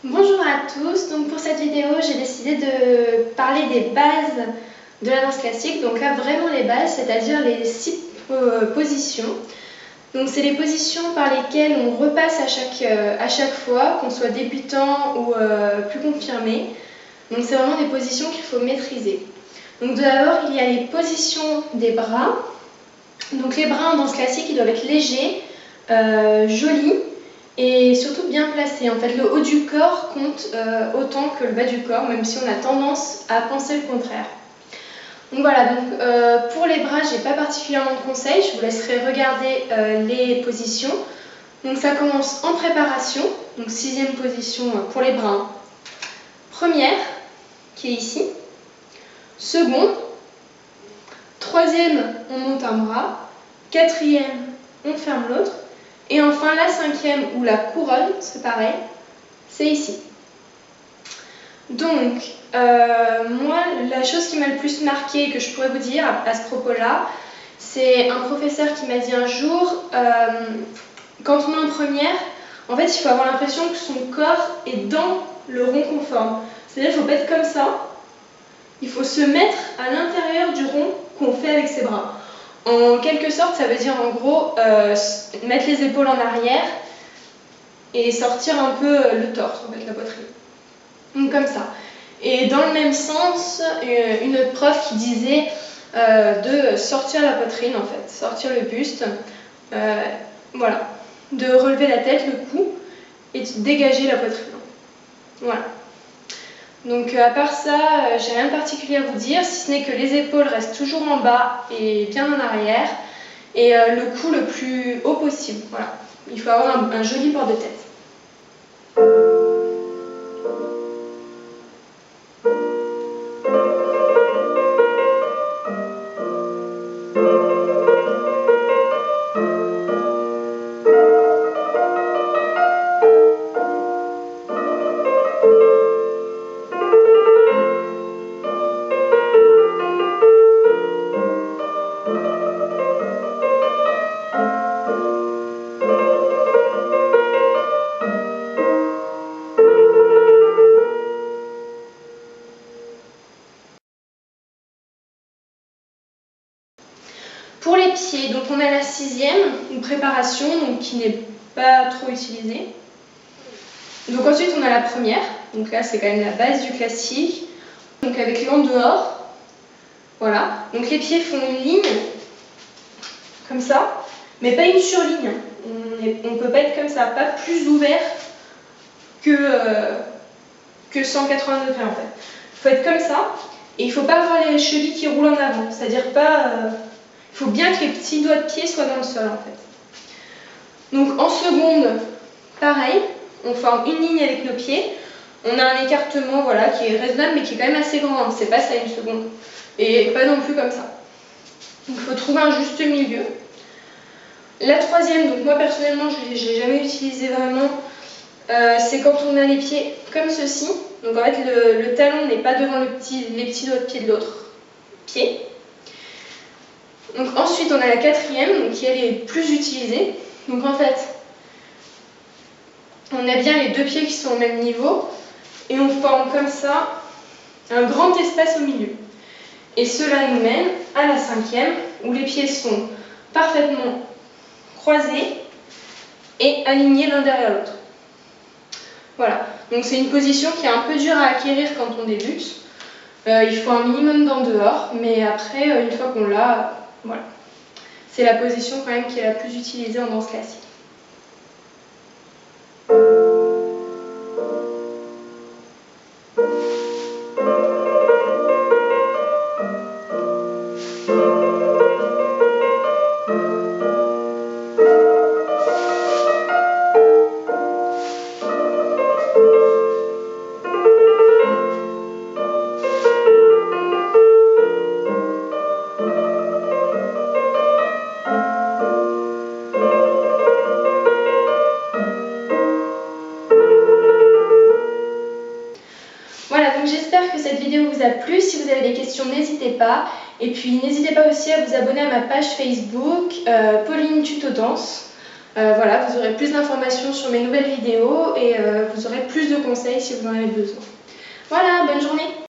Bonjour à tous, donc pour cette vidéo j'ai décidé de parler des bases de la danse classique, donc là vraiment les bases, c'est-à-dire les 6 positions. Donc c'est les positions par lesquelles on repasse à chaque fois, qu'on soit débutant ou plus confirmé. Donc c'est vraiment des positions qu'il faut maîtriser. Donc d'abord il y a les positions des bras. Donc les bras en danse classique ils doivent être légers, jolis, et surtout bien placé. En fait, le haut du corps compte autant que le bas du corps, même si on a tendance à penser le contraire. Donc voilà, pour les bras, je n'ai pas particulièrement de conseils, je vous laisserai regarder les positions. Donc ça commence en préparation, donc 6e position pour les bras. Première, qui est ici. Seconde. 3e, on monte un bras. 4e, on ferme l'autre. Et enfin, la 5e ou la couronne, c'est pareil, c'est ici. Donc, moi, la chose qui m'a le plus marqué, que je pourrais vous dire à ce propos-là, c'est un professeur qui m'a dit un jour, quand on est en première, en fait, il faut avoir l'impression que son corps est dans le rond conforme. C'est-à-dire qu'il ne faut pas être comme ça, il faut se mettre à l'intérieur du rond qu'on fait avec ses bras. En quelque sorte, ça veut dire en gros mettre les épaules en arrière et sortir un peu le torse, en fait, la poitrine. Donc comme ça. Et dans le même sens, une autre prof qui disait de sortir la poitrine, en fait, sortir le buste, voilà, de relever la tête, le cou, et de dégager la poitrine. Voilà. Donc à part ça, j'ai rien de particulier à vous dire, si ce n'est que les épaules restent toujours en bas et bien en arrière, et le cou le plus haut possible. Voilà. Il faut avoir un joli port de tête. Pour les pieds, donc on a la 6e, une préparation donc qui n'est pas trop utilisée. Donc ensuite on a la première, donc là c'est quand même la base du classique, donc avec les en dehors, voilà. Donc les pieds font une ligne, comme ça, mais pas une surligne. On ne peut pas être comme ça, pas plus ouvert que 180 degrés en fait. Il faut être comme ça, et il ne faut pas avoir les chevilles qui roulent en avant, c'est-à-dire pas... il faut bien que les petits doigts de pied soient dans le sol en fait. Donc en seconde, pareil, on forme une ligne avec nos pieds. On a un écartement voilà, qui est raisonnable mais qui est quand même assez grand, c'est pas ça une seconde. Et pas non plus comme ça. Donc il faut trouver un juste milieu. La 3e, donc moi personnellement je ne l'ai jamais utilisé vraiment, c'est quand on a les pieds comme ceci. Donc en fait le talon n'est pas devant les petits doigts de pied de l'autre pied. Donc ensuite on a la 4e, qui elle est plus utilisée. Donc en fait, on a bien les deux pieds qui sont au même niveau et on forme comme ça un grand espace au milieu. Et cela nous mène à la 5e où les pieds sont parfaitement croisés et alignés l'un derrière l'autre. Voilà, donc c'est une position qui est un peu dure à acquérir quand on débute. Il faut un minimum d'en dehors, mais après, une fois qu'on l'a, voilà. C'est la position quand même qui est la plus utilisée en danse classique. Voilà, donc j'espère que cette vidéo vous a plu. Si vous avez des questions, n'hésitez pas. Et puis n'hésitez pas aussi à vous abonner à ma page Facebook, Pauline Tuto Danse. Voilà, vous aurez plus d'informations sur mes nouvelles vidéos et vous aurez plus de conseils si vous en avez besoin. Voilà, bonne journée!